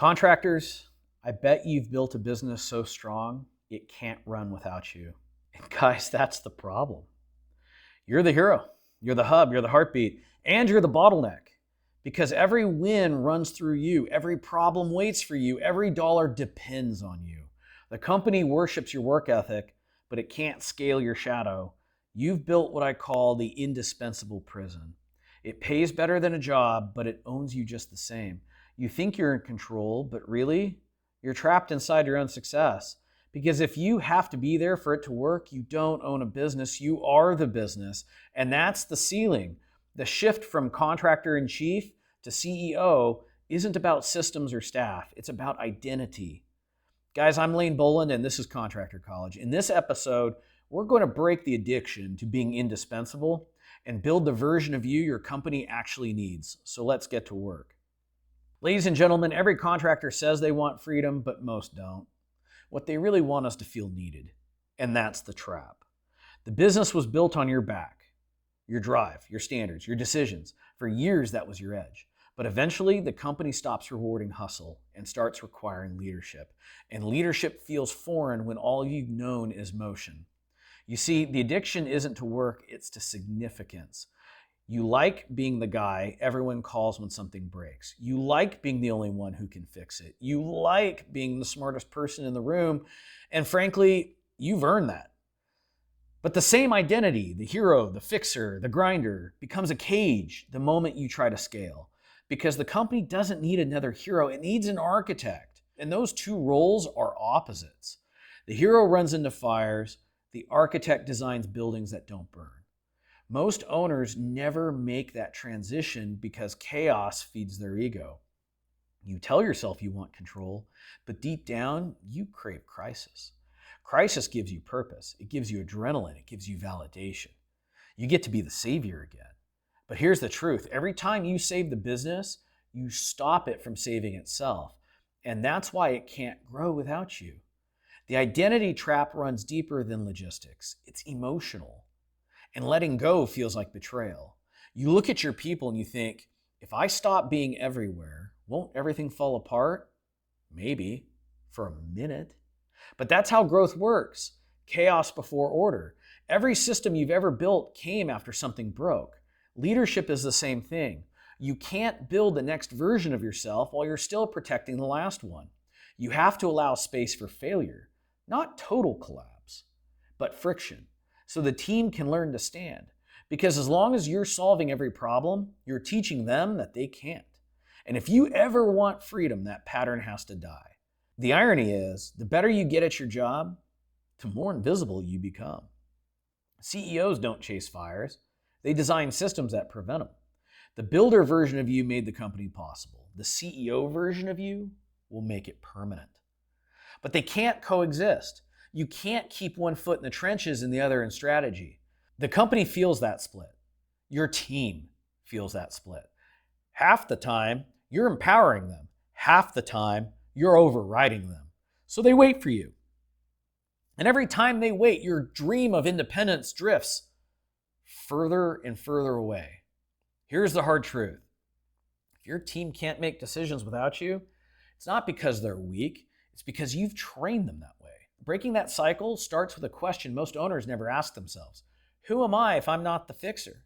Contractors, I bet you've built a business so strong it can't run without you. And guys, that's the problem. You're the hero, you're the hub, you're the heartbeat, and you're the bottleneck. Because every win runs through you, every problem waits for you, every dollar depends on you. The company worships your work ethic, but it can't scale your shadow. You've built what I call the indispensable prison. It pays better than a job, but it owns you just the same. You think you're in control, but really, you're trapped inside your own success. Because if you have to be there for it to work, you don't own a business, you are the business. And that's the ceiling. The shift from contractor in chief to CEO isn't about systems or staff, it's about identity. Guys, I'm Lane Boland, and this is Contractor College. In this episode, we're going to break the addiction to being indispensable and build the version of you your company actually needs. So let's get to work. Ladies and gentlemen, every contractor says they want freedom, but most don't. What they really want is to feel needed, and that's the trap. The business was built on your back, your drive, your standards, your decisions. For years, that was your edge. But eventually, the company stops rewarding hustle and starts requiring leadership. And leadership feels foreign when all you've known is motion. You see, the addiction isn't to work, it's to significance. You like being the guy everyone calls when something breaks. You like being the only one who can fix it. You like being the smartest person in the room. And frankly, you've earned that. But the same identity, the hero, the fixer, the grinder, becomes a cage the moment you try to scale. Because the company doesn't need another hero, it needs an architect. And those two roles are opposites. The hero runs into fires, the architect designs buildings that don't burn. Most owners never make that transition because chaos feeds their ego. You tell yourself you want control, but deep down, you crave crisis. Crisis gives you purpose. It gives you adrenaline. It gives you validation. You get to be the savior again. But here's the truth. Every time you save the business, you stop it from saving itself. And that's why it can't grow without you. The identity trap runs deeper than logistics. It's emotional. And letting go feels like betrayal. You look at your people and you think, if I stop being everywhere, won't everything fall apart? Maybe, for a minute. But that's how growth works. Chaos before order. Every system you've ever built came after something broke. Leadership is the same thing. You can't build the next version of yourself while you're still protecting the last one. You have to allow space for failure, not total collapse, but friction. So the team can learn to stand. Because as long as you're solving every problem, you're teaching them that they can't. And if you ever want freedom, that pattern has to die. The irony is, the better you get at your job, the more invisible you become. CEOs don't chase fires. They design systems that prevent them. The builder version of you made the company possible. The CEO version of you will make it permanent. But they can't coexist. You can't keep one foot in the trenches and the other in strategy. The company feels that split. Your team feels that split. Half the time, you're empowering them. Half the time, you're overriding them. So they wait for you. And every time they wait, your dream of independence drifts further and further away. Here's the hard truth. If your team can't make decisions without you, it's not because they're weak, it's because you've trained them that way. Breaking that cycle starts with a question most owners never ask themselves. Who am I if I'm not the fixer?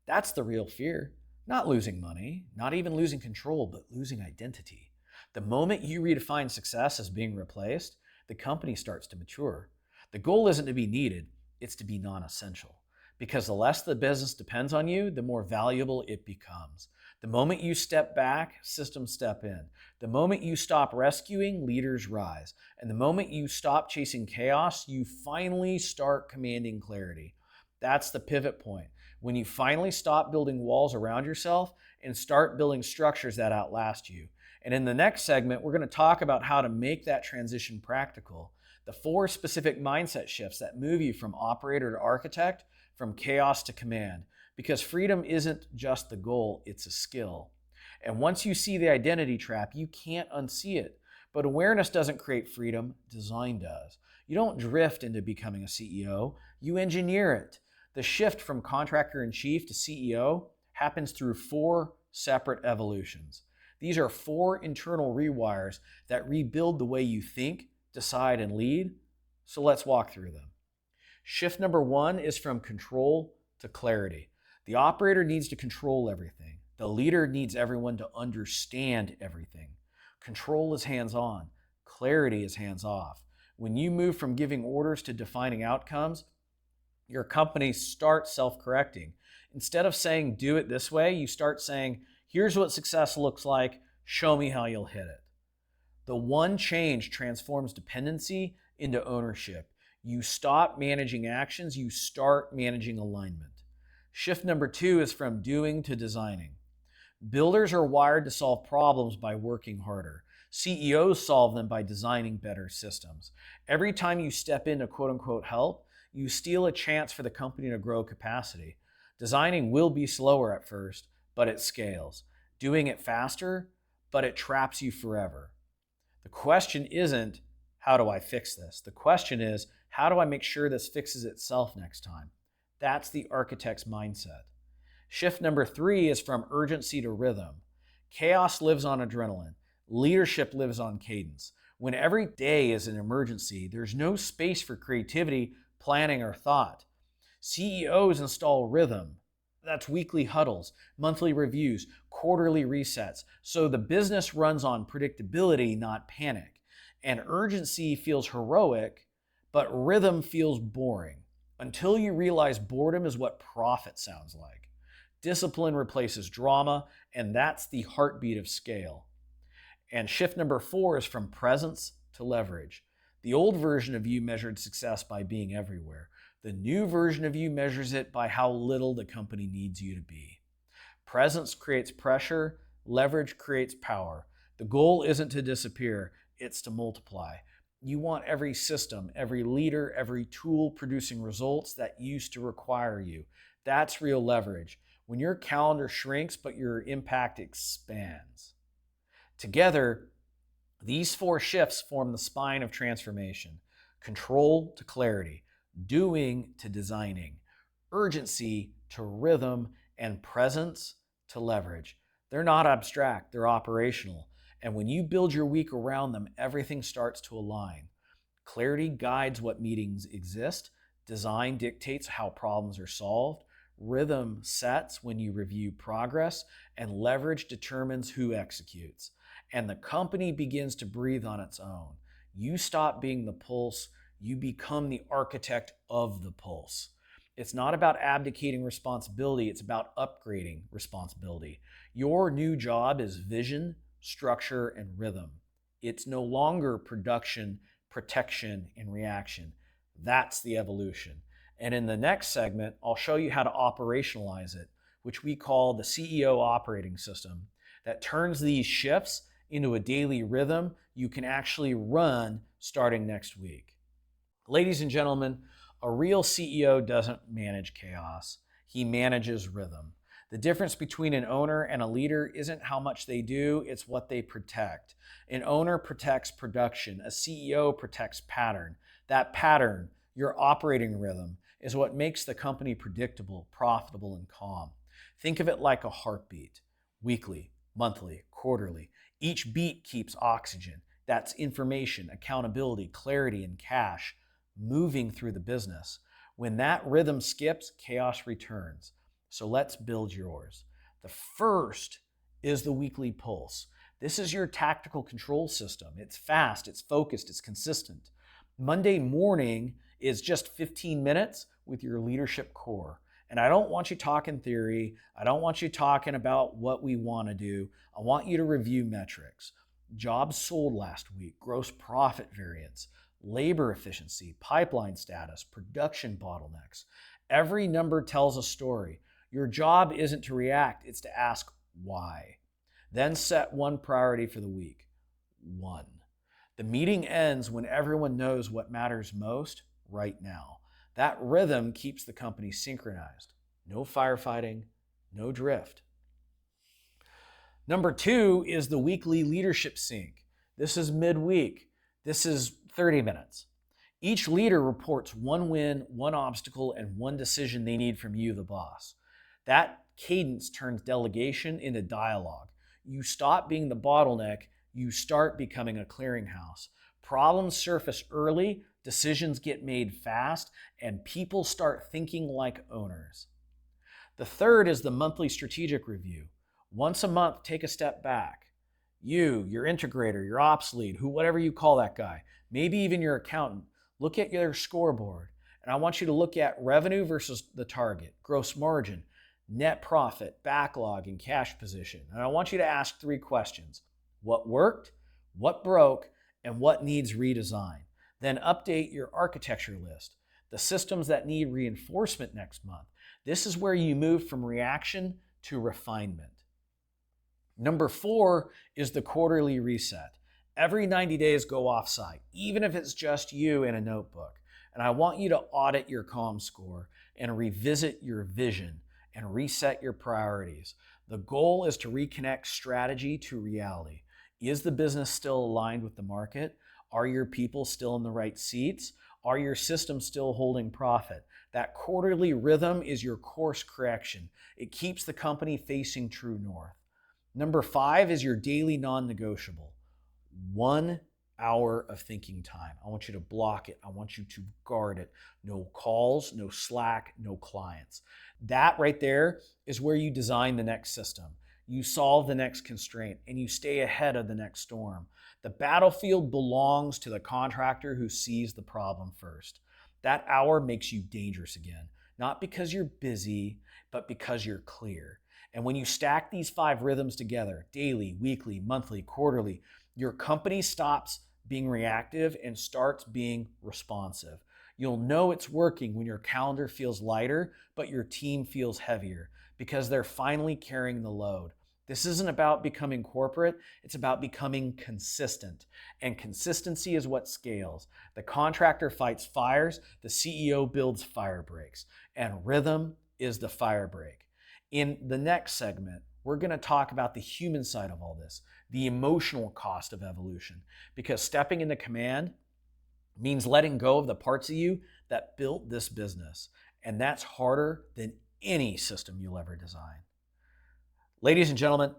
That's the real fear. Not losing money, not even losing control, but losing identity. The moment you redefine success as being replaced, the company starts to mature. The goal isn't to be needed, it's to be non-essential. Because the less the business depends on you, the more valuable it becomes. The moment you step back, systems step in. The moment you stop rescuing, leaders rise. And the moment you stop chasing chaos, you finally start commanding clarity. That's the pivot point. When you finally stop building walls around yourself and start building structures that outlast you. And in the next segment, we're going to talk about how to make that transition practical. The 4 specific mindset shifts that move you from operator to architect, from chaos to command. Because freedom isn't just the goal, it's a skill. And once you see the identity trap, you can't unsee it. But awareness doesn't create freedom, design does. You don't drift into becoming a CEO, you engineer it. The shift from contractor in chief to CEO happens through 4 separate evolutions. These are 4 internal rewires that rebuild the way you think, decide, and lead. So let's walk through them. Shift number 1 is from control to clarity. The operator needs to control everything. The leader needs everyone to understand everything. Control is hands-on. Clarity is hands-off. When you move from giving orders to defining outcomes, your company starts self-correcting. Instead of saying, do it this way, you start saying, here's what success looks like, show me how you'll hit it. The one change transforms dependency into ownership. You stop managing actions, you start managing alignment. Shift number 2 is from doing to designing. Builders are wired to solve problems by working harder. CEOs solve them by designing better systems. Every time you step into quote-unquote help, you steal a chance for the company to grow capacity. Designing will be slower at first, but it scales. Doing it faster, but it traps you forever. The question isn't, how do I fix this? The question is, how do I make sure this fixes itself next time? That's the architect's mindset. Shift number 3 is from urgency to rhythm. Chaos lives on adrenaline. Leadership lives on cadence. When every day is an emergency, there's no space for creativity, planning, or thought. CEOs install rhythm. That's weekly huddles, monthly reviews, quarterly resets. So the business runs on predictability, not panic. And urgency feels heroic, but rhythm feels boring. Until you realize boredom is what profit sounds like. Discipline replaces drama, and that's the heartbeat of scale. And shift number 4 is from presence to leverage. The old version of you measured success by being everywhere. The new version of you measures it by how little the company needs you to be. Presence creates pressure, leverage creates power. The goal isn't to disappear, it's to multiply. You want every system, every leader, every tool producing results that used to require you. That's real leverage. When your calendar shrinks, but your impact expands. Together, these 4 shifts form the spine of transformation. Control to clarity, doing to designing, urgency to rhythm, and presence to leverage. They're not abstract, they're operational. And when you build your week around them, everything starts to align. Clarity guides what meetings exist. Design dictates how problems are solved. Rhythm sets when you review progress. And leverage determines who executes. And the company begins to breathe on its own. You stop being the pulse. You become the architect of the pulse. It's not about abdicating responsibility. It's about upgrading responsibility. Your new job is vision, structure, and rhythm. It's no longer production, protection, and reaction. That's the evolution. And in the next segment, I'll show you how to operationalize it, which we call the CEO operating system, that turns these shifts into a daily rhythm you can actually run starting next week. Ladies and gentlemen, a real CEO doesn't manage chaos. He manages rhythm. The difference between an owner and a leader isn't how much they do, it's what they protect. An owner protects production. A CEO protects pattern. That pattern, your operating rhythm, is what makes the company predictable, profitable, and calm. Think of it like a heartbeat. Weekly, monthly, quarterly. Each beat keeps oxygen. That's information, accountability, clarity, and cash moving through the business. When that rhythm skips, chaos returns. So let's build yours. The first is the weekly pulse. This is your tactical control system. It's fast, it's focused, it's consistent. Monday morning is just 15 minutes with your leadership core. And I don't want you talking theory. I don't want you talking about what we want to do. I want you to review metrics. Jobs sold last week, gross profit variance, labor efficiency, pipeline status, production bottlenecks. Every number tells a story. Your job isn't to react, it's to ask why. Then set one priority for the week. 1. The meeting ends when everyone knows what matters most right now. That rhythm keeps the company synchronized. No firefighting, no drift. Number 2 is the weekly leadership sync. This is midweek. This is 30 minutes. Each leader reports one win, one obstacle, and one decision they need from you, the boss. That cadence turns delegation into dialogue. You stop being the bottleneck, you start becoming a clearinghouse. Problems surface early, decisions get made fast, and people start thinking like owners. The third is the monthly strategic review. Once a month, take a step back. You, your integrator, your ops lead, whatever you call that guy, maybe even your accountant, look at your scoreboard. And I want you to look at revenue versus the target, gross margin, net profit, backlog, and cash position. And I want you to ask 3 questions. What worked, what broke, and what needs redesign? Then update your architecture list, the systems that need reinforcement next month. This is where you move from reaction to refinement. Number 4 is the quarterly reset. Every 90 days, go offsite, even if it's just you in a notebook. And I want you to audit your comm score and revisit your vision and reset your priorities. The goal is to reconnect strategy to reality. Is the business still aligned with the market? Are your people still in the right seats? Are your systems still holding profit? That quarterly rhythm is your course correction. It keeps the company facing true north. Number 5 is your daily non-negotiable. 1 hour of thinking time. I want you to block it. I want you to guard it. No calls, no Slack, no clients. That right there is where you design the next system. You solve the next constraint and you stay ahead of the next storm. The battlefield belongs to the contractor who sees the problem first. That hour makes you dangerous again, not because you're busy, but because you're clear. And when you stack these 5 rhythms together, daily, weekly, monthly, quarterly, your company stops being reactive and starts being responsive. You'll know it's working when your calendar feels lighter, but your team feels heavier because they're finally carrying the load. This isn't about becoming corporate, it's about becoming consistent. And consistency is what scales. The contractor fights fires, the CEO builds fire breaks, and rhythm is the fire break. In the next segment, we're going to talk about the human side of all this, the emotional cost of evolution, because stepping into command means letting go of the parts of you that built this business. And that's harder than any system you'll ever design. Ladies and gentlemen,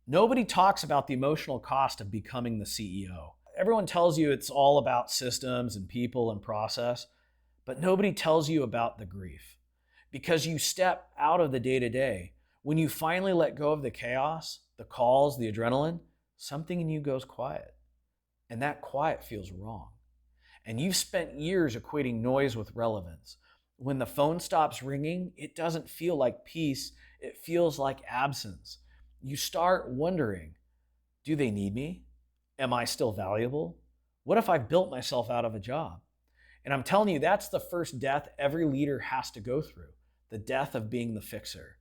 nobody talks about the emotional cost of becoming the CEO. Everyone tells you it's all about systems and people and process, but nobody tells you about the grief. Because you step out of the day-to-day. When you finally let go of the chaos, the calls, the adrenaline, something in you goes quiet. And that quiet feels wrong. And you've spent years equating noise with relevance. When the phone stops ringing, it doesn't feel like peace, it feels like absence. You start wondering, do they need me? Am I still valuable? What if I built myself out of a job? And I'm telling you, that's the first death every leader has to go through, the death of being the fixer.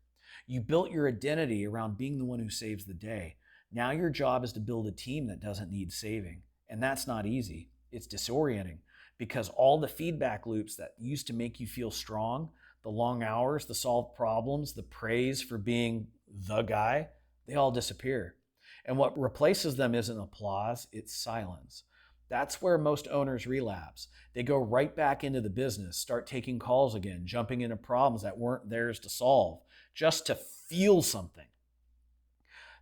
You built your identity around being the one who saves the day. Now your job is to build a team that doesn't need saving. And that's not easy. It's disorienting because all the feedback loops that used to make you feel strong, the long hours, the solved problems, the praise for being the guy, they all disappear. And what replaces them isn't applause, it's silence. That's where most owners relapse. They go right back into the business, start taking calls again, jumping into problems that weren't theirs to solve, just to feel something.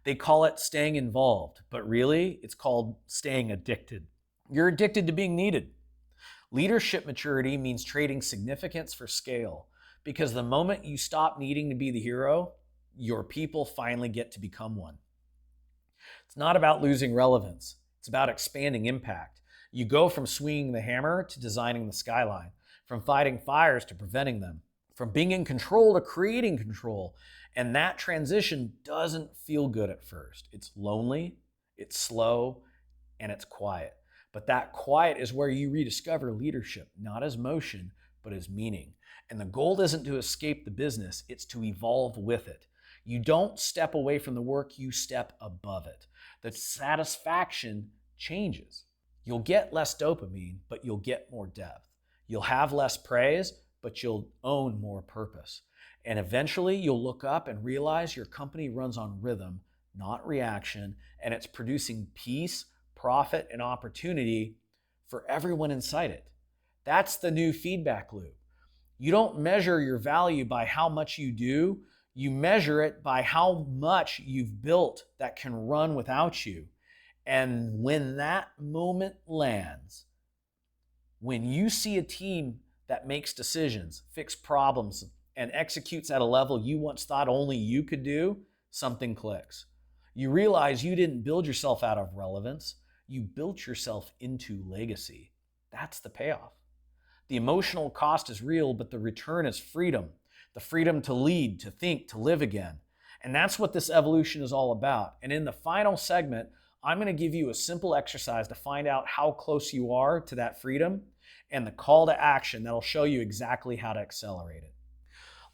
They call it staying involved, but really, it's called staying addicted. You're addicted to being needed. Leadership maturity means trading significance for scale, because the moment you stop needing to be the hero, your people finally get to become one. It's not about losing relevance. It's about expanding impact. You go from swinging the hammer to designing the skyline, from fighting fires to preventing them, from being in control to creating control. And that transition doesn't feel good at first. It's lonely, it's slow, and it's quiet. But that quiet is where you rediscover leadership, not as motion, but as meaning. And the goal isn't to escape the business, it's to evolve with it. You don't step away from the work, you step above it. The satisfaction changes. You'll get less dopamine, but you'll get more depth. You'll have less praise, but you'll own more purpose. And eventually you'll look up and realize your company runs on rhythm, not reaction, and it's producing peace, profit, and opportunity for everyone inside it. That's the new feedback loop. You don't measure your value by how much you do, You measure it by how much you've built that can run without you. And when that moment lands, when you see a team that makes decisions, fix problems, and executes at a level you once thought only you could do, something clicks. You realize you didn't build yourself out of relevance, you built yourself into legacy. That's the payoff. The emotional cost is real, but the return is freedom. The freedom to lead, to think, to live again. And that's what this evolution is all about. And in the final segment, I'm going to give you a simple exercise to find out how close you are to that freedom and the call to action that'll show you exactly how to accelerate it.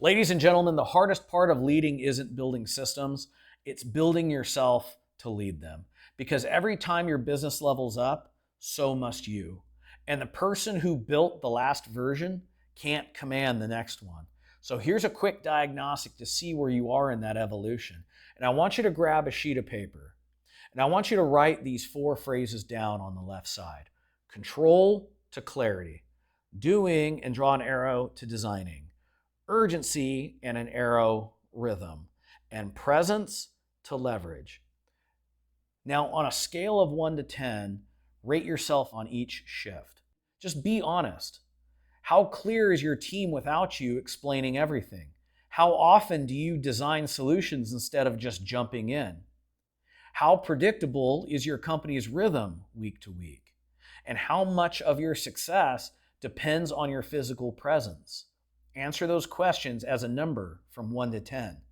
Ladies and gentlemen, the hardest part of leading isn't building systems, it's building yourself to lead them. Because every time your business levels up, so must you. And the person who built the last version can't command the next one. So here's a quick diagnostic to see where you are in that evolution. And I want you to grab a sheet of paper. And I want you to write these 4 phrases down on the left side. Control to clarity. Doing and draw an arrow to designing. Urgency and an arrow rhythm. And presence to leverage. Now on a scale of 1 to 10, rate yourself on each shift. Just be honest. How clear is your team without you explaining everything? How often do you design solutions instead of just jumping in? How predictable is your company's rhythm week to week? And how much of your success depends on your physical presence? Answer those questions as a number from 1 to 10.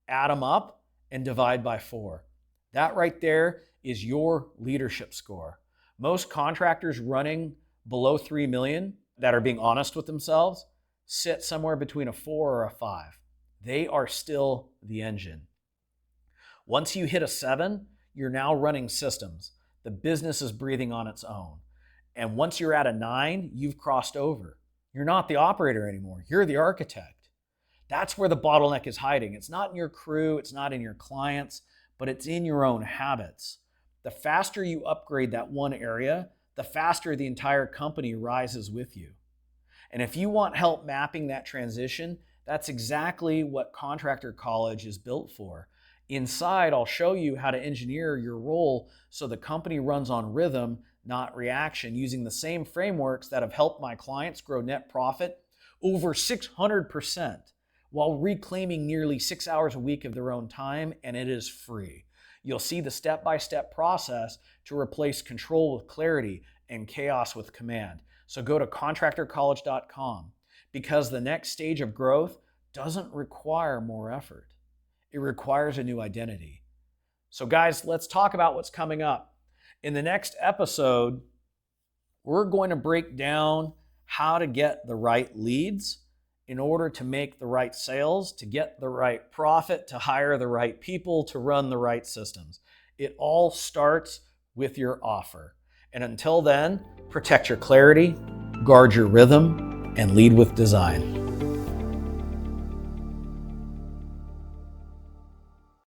Add them up and divide by 4. That right there is your leadership score. Most contractors running below 3 million that are being honest with themselves sit somewhere between a 4 or a 5. They are still the engine. Once you hit a 7, you're now running systems. The business is breathing on its own. And once you're at a 9, you've crossed over. You're not the operator anymore. You're the architect. That's where the bottleneck is hiding. It's not in your crew, it's not in your clients, but it's in your own habits. The faster you upgrade that one area, the faster the entire company rises with you. And if you want help mapping that transition, that's exactly what Contractor College is built for. Inside, I'll show you how to engineer your role so the company runs on rhythm, not reaction, using the same frameworks that have helped my clients grow net profit over 600% while reclaiming nearly 6 hours a week of their own time, and it is free. You'll see the step-by-step process to replace control with clarity and chaos with command. So go to contractorcollege.com because the next stage of growth doesn't require more effort. It requires a new identity. So guys, let's talk about what's coming up. In the next episode, we're going to break down how to get the right leads in order to make the right sales, to get the right profit, to hire the right people, to run the right systems. It all starts with your offer. And until then, protect your clarity, guard your rhythm, and lead with design.